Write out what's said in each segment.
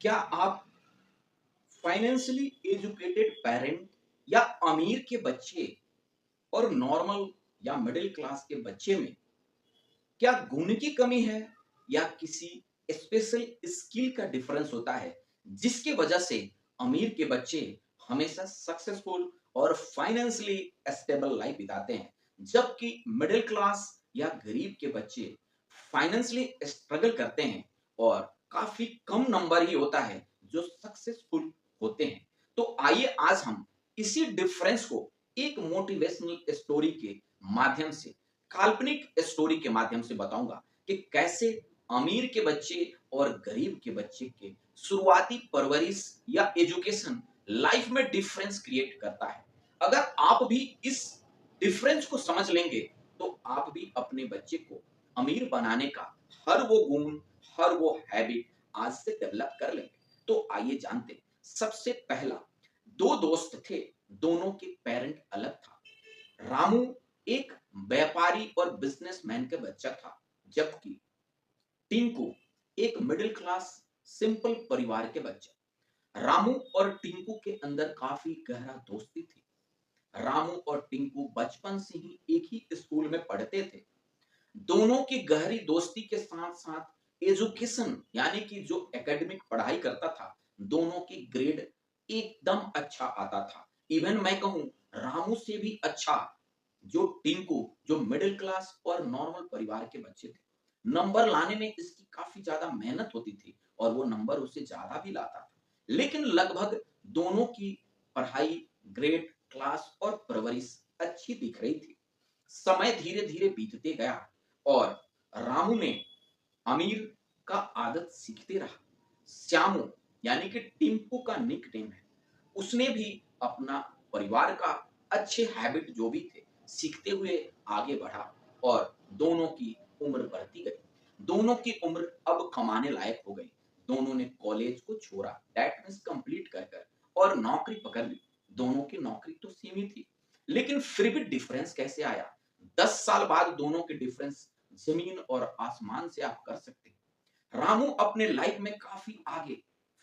क्या आप financially educated parent या अमीर के बच्चे और नॉर्मल या मिडिल क्लास के बच्चे में क्या गुण की कमी है या किसी स्पेशल स्किल का डिफरेंस होता है जिसकी वजह से अमीर के बच्चे हमेशा सक्सेसफुल और फाइनेंशियली स्टेबल लाइफ बिताते हैं जबकि मिडिल क्लास या गरीब के बच्चे फाइनेंशियली स्ट्रगल करते हैं और काफी कम नंबर ही होता है जो सक्सेसफुल होते हैं। तो आइए आज हम इसी डिफरेंस को एक मोटिवेशनल स्टोरी के माध्यम से, काल्पनिक स्टोरी के माध्यम से बताऊंगा कि कैसे अमीर के बच्चे और गरीब के बच्चे के शुरुआती परवरिश या एजुकेशन लाइफ में डिफरेंस क्रिएट करता है। अगर आप भी इस डिफरेंस को समझ लेंगे तो आप भी अपने बच्चे को अमीर बनाने का हर वो गुण, हर वो हैबिट आज से डेवलप कर लेंगे। तो आइए जानते हैं। सबसे पहला, दो दोस्त थे, दोनों के पेरेंट अलग था। रामू एक व्यापारी और बिजनेसमैन का बच्चा था, जबकि टिंकू एक मिडिल क्लास सिंपल परिवार के बच्चा। रामू और टिंकू के अंदर काफी गहरा दोस्ती थी। रामू और टिंकू बचपन से ही एक ही स्कूल में पढ़ते थे। दोनों की गहरी दोस्ती के साथ साथ एजुकेशन यानी कि जो एकेडमिक पढ़ाई करता था, दोनों की ग्रेड एकदम अच्छा आता था। इवन मैं कहूं रामू से भी अच्छा जो टिंकू, जो मिडिल क्लास और नॉर्मल परिवार के बच्चे थे, नंबर लाने में इसकी काफी ज्यादा मेहनत होती थी और वो नंबर उससे ज्यादा भी लाता था। लेकिन लगभग दोनों की पढ़ाई, ग्रेड, क्लास और परवरिश अच्छी दिख रही थी। समय धीरे धीरे बीतते गया और रामू ने अमीर का आदत सीखते रहा। श्यामू यानी कि टिंकू का निक नेम है, उसने भी अपना परिवार का अच्छे हैबिट जो भी थे सीखते हुए आगे बढ़ा और दोनों की उम्र बढ़ती गई। दोनों की उम्र अब कमाने लायक हो गई। दोनों ने कॉलेज को छोड़ा, दैट मीन्स कंप्लीट कर कर और नौकरी पकड़ ली। दोनों की नौकरी तो सेम ही थी, लेकिन फिर भी डिफरेंस कैसे आया? 10 साल बाद दोनों के डिफरेंस जमीन और आसमान से आप कर सकते हैं। रामू अपने लाइफ में काफी आगे,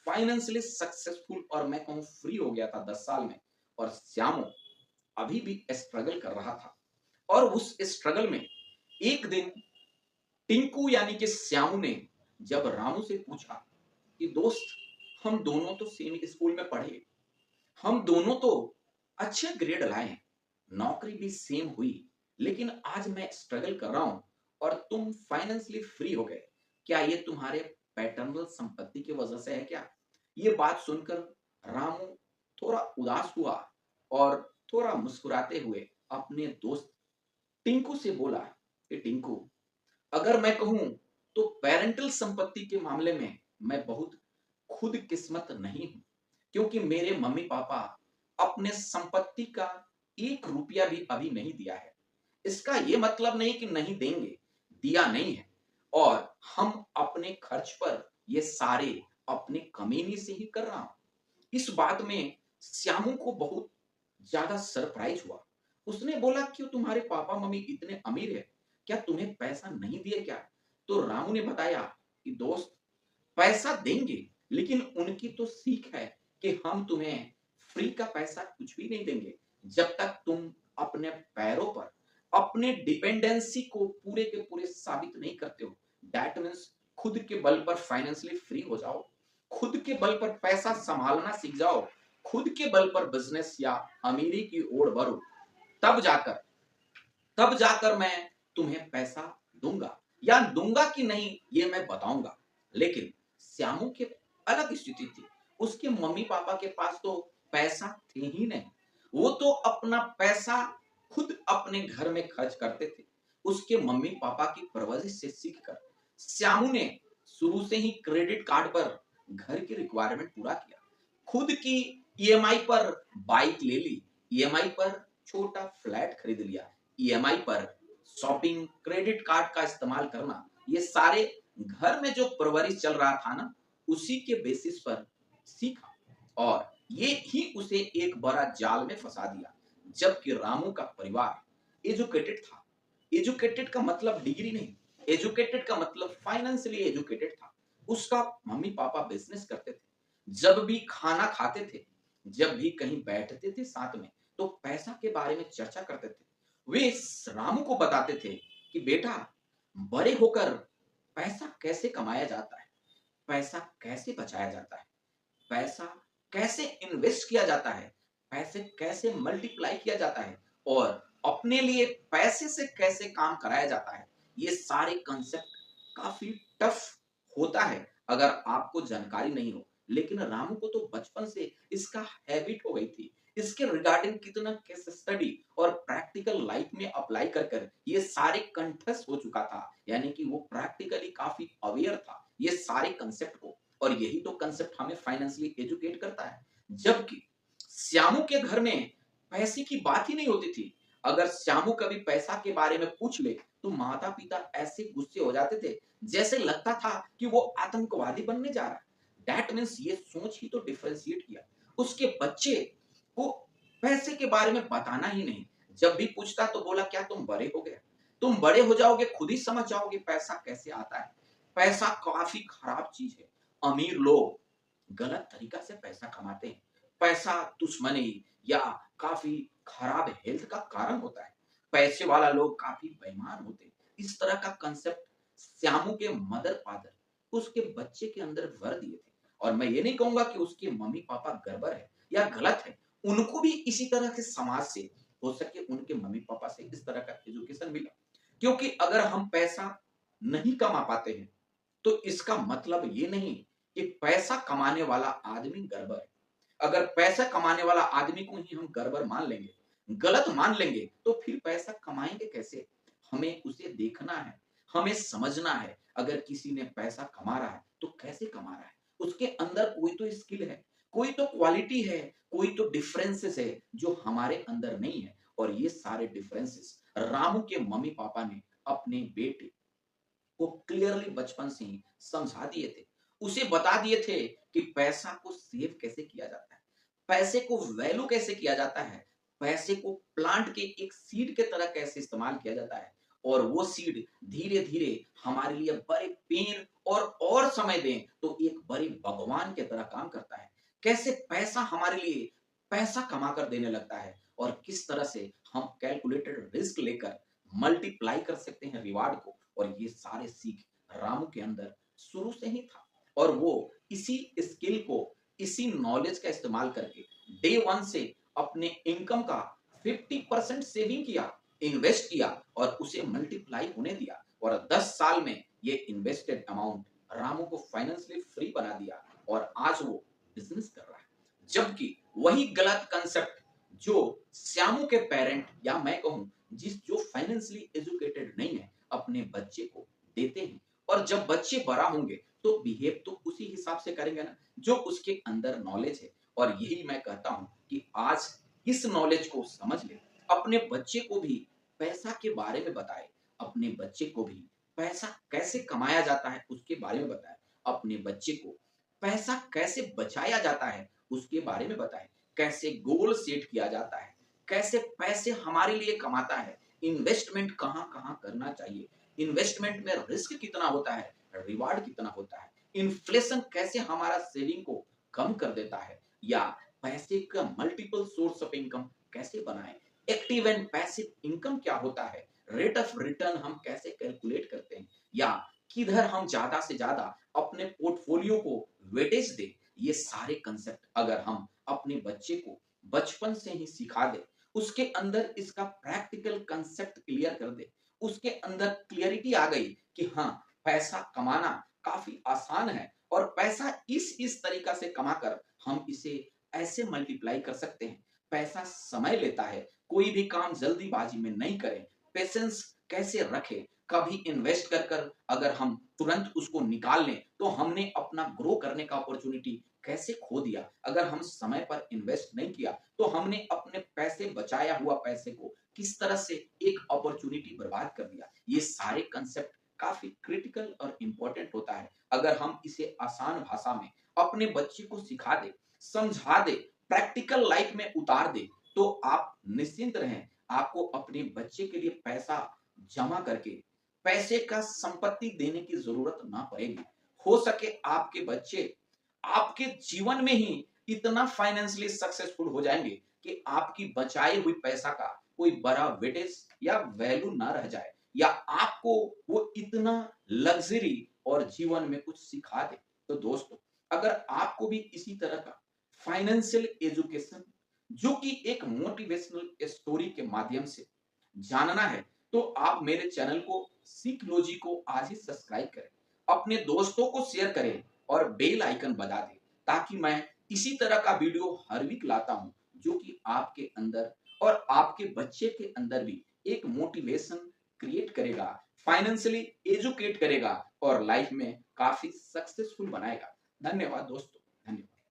फाइनेंशियली सक्सेसफुल और मैं कहूं फ्री हो गया था 10 साल में। और श्यामू अभी भी स्ट्रगल कर रहा था। और उस स्ट्रगल में एक दिन टिंकू यानी कि श्यामू ने जब रामू से पूछा कि दोस्त, हम दोनों तो सेम स्कूल में पढ़े, हम दोनों तो अच्छे ग्रेड लाए हैं, नौकरी भी सेम हुई, लेकिन आज मैं स्ट्रगल कर रहा हूं और तुम फाइनेंशियली फ्री हो गए, क्या ये तुम्हारे पैटर्नल संपत्ति की वजह से है क्या? ये बात सुनकर रामू थोड़ा उदास हुआ और थोड़ा मुस्कुराते हुए अपने दोस्त टिंकू से बोला कि टिंकू, अगर मैं कहूं तो पेरेंटल संपत्ति के मामले में मैं बहुत खुद किस्मत नहीं हूं, क्योंकि मेरे मम्मी पापा अपने संपत्ति का 1 रुपया भी अभी नहीं दिया है। इसका ये मतलब नहीं कि नहीं देंगे, दिया नहीं है। और हम अपने खर्च पर ये सारे अपने कमीनी से ही कर रहा हूं। इस बात में श्यामू को बहुत ज्यादा सरप्राइज हुआ। उसने बोला, क्यों तुम्हारे पापा मम्मी इतने अमीर है, क्या तुम्हें पैसा नहीं दिए क्या? तो रामू ने बताया कि दोस्त, पैसा देंगे, लेकिन उनकी तो सीख है कि हम तुम्हें फ्री का पैसा कुछ भी नहीं देंगे जब तक तुम अपने पैरों पर अपने डिपेंडेंसी को पूरे के पूरे साबित नहीं करते हो। दैट मीन्स खुद के बल पर फाइनेंशियली फ्री हो जाओ, खुद के बल पर पैसा संभालना सीख जाओ, खुद के बल पर बिजनेस या अमीरी की ओर बढ़ो, तब जाकर तब जाकर मैं तुम्हें पैसा दूंगा, या दूंगा कि नहीं ये मैं बताऊंगा। लेकिन श्यामू की अलग स्थिति थी। उसके मम्मी पापा के पास तो पैसा थे ही नहीं। वो तो अपना पैसा खुद अपने घर में खर्च करते थे। उसके मम्मी पापा की परवरिश से सीखकर श्यामू ने शुरू से ही क्रेडिट कार्ड पर घर की रिक्वायरमेंट पूरा किया, खुद की ईएमआई पर बाइक ले ली, ईएमआई पर छोटा फ्लैट खरीद लिया, ईएमआई पर शॉपिंग, क्रेडिट कार्ड का इस्तेमाल करना, ये सारे घर में जो परवरिश चल रहा था ना, उसी के बेसिस पर सीखा। और ये ही उसे एक बड़ा जाल में फंसा दिया। जबकि रामू का परिवार एजुकेटेड था। एजुकेटेड का मतलब डिग्री नहीं, एजुकेटेड का मतलब फाइनेंशियली एजुकेटेड था। उसका मम्मी पापा बिजनेस करते थे, जब भी खाना खाते थे, जब भी कहीं बैठते थे साथ में, तो पैसा के बारे में चर्चा करते थे। वे रामू को बताते थे कि बेटा, बड़े होकर पैसा कैसे कमाया जाता है, पैसा कैसे बचाया जाता है, पैसा कैसे इन्वेस्ट किया जाता है, पैसे कैसे मल्टीप्लाई किया जाता है और अपने लिए पैसे से कैसे काम कराया जाता है। ये सारे कंसेप्ट काफी टफ होता है अगर आपको जानकारी नहीं हो। लेकिन रामू को तो बचपन से इसका हैबिट हो गई थी। इसके रिगार्डिंग कितना केस स्टडी और प्रैक्टिकल लाइफ में अप्लाई कर कर ये सारे कंठस्थ हो चुका था। यानी कि वो प्रैक्टिकली काफी अवेयर था ये सारे कंसेप्ट को। और यही तो कंसेप्ट हमें फाइनेंशियली एजुकेट करता है। जबकि श्यामू के घर में पैसे की बात ही नहीं होती थी। अगर श्यामू कभी पैसा के बारे में पूछ ले तो माता पिता ऐसे गुस्से हो जाते थे जैसे लगता था कि वो आतंकवादी बनने जा रहा है। दैट मीन्स ये सोच ही तो डिफरेंशिएट किया। उसके बच्चे को पैसे के बारे में बताना ही नहीं। जब भी पूछता तो बोला क्या तुम बड़े हो गए, तुम बड़े हो जाओगे खुद ही समझ जाओगे पैसा कैसे आता है। पैसा काफी खराब चीज है। अमीर लोग गलत तरीका से पैसा कमाते हैं। पैसा दुश्मनी या काफी खराब हेल्थ का कारण होता है। पैसे वाला लोग काफी बेईमान होते हैं। इस तरह का कंसेप्ट श्यामू के मदर फादर उसके बच्चे के अंदर भर दिए थे। और मैं ये नहीं कहूंगा कि उसके मम्मी पापा गड़बड़ है या गलत है। उनको भी इसी तरह के समाज से हो सके उनके मम्मी पापा से इस तरह का एजुकेशन मिला। क्योंकि अगर हम पैसा नहीं कमा पाते हैं तो इसका मतलब ये नहीं कि पैसा कमाने वाला आदमी गड़बड़ है। अगर पैसा कमाने वाला आदमी को ही हम गड़बड़ मान लेंगे, गलत मान लेंगे, तो फिर पैसा कमाएंगे कैसे? हमें उसे देखना है, हमें समझना है। अगर किसी ने पैसा कमा रहा है तो कैसे कमा रहा है? उसके अंदर कोई तो स्किल है, कोई तो क्वालिटी है, कोई तो डिफरेंसेस है जो हमारे अंदर नहीं है। और ये सारे डिफरेंसेस रामू के मम्मी पापा ने अपने बेटे को क्लियरली बचपन से ही समझा दिए थे। उसे बता दिए थे कि पैसा को सेव कैसे किया जाता है, पैसे को वैल्यू कैसे किया जाता है, पैसे को प्लांट के एक सीड के तरह कैसे इस्तेमाल किया जाता है। और वो सीड धीरे-धीरे हमारे लिए बड़े पेड़ और समय दें तो एक बड़े भगवान की तरह काम करता है। कैसे पैसा हमारे लिए पैसा कमा कर देने लगता है और किस तरह से हम कैलकुलेटेड रिस्क लेकर मल्टीप्लाई कर सकते हैं रिवार्ड को। और ये सारे सीख रामू के अंदर शुरू से ही था। और वो इसी स्किल को, इसी नॉलेज का इस्तेमाल करके डे वन से अपने इनकम का 50% सेविंग किया, इन्वेस्ट किया और उसे मल्टीप्लाई होने दिया। और 10 साल में ये इन्वेस्टेड अमाउंट रामू को फाइनेंशियली फ्री बना दिया और आज वो बिजनेस कर रहा है। जबकि वही गलत कंसेप्ट जो श्यामू के पेरेंट या मैं कहूं जिस जो फाइनेंशियली एजुकेटेड नहीं है अपने बच्चे को देते हैं। और जब बच्चे बड़ा होंगे तो बिहेव तो उसी हिसाब से करेंगे ना जो उसके अंदर नॉलेज है। और यही मैं कहता हूं कि आज इस नॉलेज को समझ ले, अपने बच्चे को भी पैसा के बारे में बताए, अपने बच्चे को भी पैसा कैसे कमाया जाता है उसके बारे में बताए, अपने बच्चे को पैसा कैसे बचाया जाता है उसके बारे में बताए, कैसे गोल सेट किया जाता है, कैसे पैसे हमारे लिए कमाता है, इन्वेस्टमेंट कहाँ कहाँ करना चाहिए, इन्वेस्टमेंट में रिस्क कितना होता है, रिवार्ड कितना होता है, इन्फ्लेशन कैसे हमारा सेविंग को कम कर देता है, या पैसे का मल्टीपल सोर्स ऑफ इनकम कैसे बनाएं, एक्टिव एंड पैसिव इनकम क्या होता है, रेट ऑफ रिटर्न हम कैसे कैलकुलेट करते हैं, या किधर हम ज्यादा से ज्यादा अपने पोर्टफोलियो को वेटेज दे। ये सारे कंसेप्ट अगर हम अपने बच्चे को बचपन से ही सिखा दे, उसके अंदर इसका प्रैक्टिकल कंसेप्ट क्लियर कर दे, उसके अंदर क्लियरिटी आ गई कि हाँ पैसा कमाना काफी आसान है और पैसा इस तरीका से कमाकर हम इसे ऐसे मल्टीप्लाई कर सकते हैं। पैसा समय लेता है, कोई भी काम जल्दीबाजी में नहीं करें, पेशेंस कैसे रखें, कभी इन्वेस्ट कर कर अगर हम तुरंत उसको निकाल लें तो हमने अपना ग्रो करने का अपॉर्चुनिटी कैसे खो दिया। अगर हम समय पर इन्वेस्ट नहीं किया तो हमने अपने पैसे बचाया हुआ पैसे को किस तरह से एक अपॉर्चुनिटी बर्बाद कर दिया। ये सारे कंसेप्ट काफी क्रिटिकल और इंपॉर्टेंट होता है। अगर हम इसे आसान भाषा में अपने बच्चे को सिखा दे, समझा दे, प्रैक्टिकल लाइफ में उतार दे तो आप निश्चिंत रहें, आपको अपने बच्चे के लिए पैसा जमा करके पैसे का संपत्ति देने की जरूरत ना पड़ेगी। हो सके आपके बच्चे आपके जीवन में ही इतना फाइनेंशियली सक्सेसफुल हो जाएंगे कि आपकी बचाई हुई पैसा का कोई बड़ा वेटेज या वैल्यू ना रह जाए, या आपको वो इतना लग्जरी और जीवन में कुछ सिखा दे। तो दोस्तों, अगर आपको भी इसी तरह का फाइनेंशियल एजुकेशन जो कि एक मोटिवेशनल स्टोरी के माध्यम से जानना है, तो आप मेरे चैनल को सीखलोजी को आज ही सब्सक्राइब करें, अपने दोस्तों को शेयर करें और बेल आइकन बजा दें, ताकि मैं इसी तरह का वीडियो हर वीक लाता हूं, जो कि आपके अंदर और आपके बच्चे के अंदर भी एक मोटिवेशन क्रिएट करेगा, फाइनेंशियली एजुकेट करेगा और लाइफ में काफी सक्सेसफुल बनाएगा। धन्यवाद दोस्तों।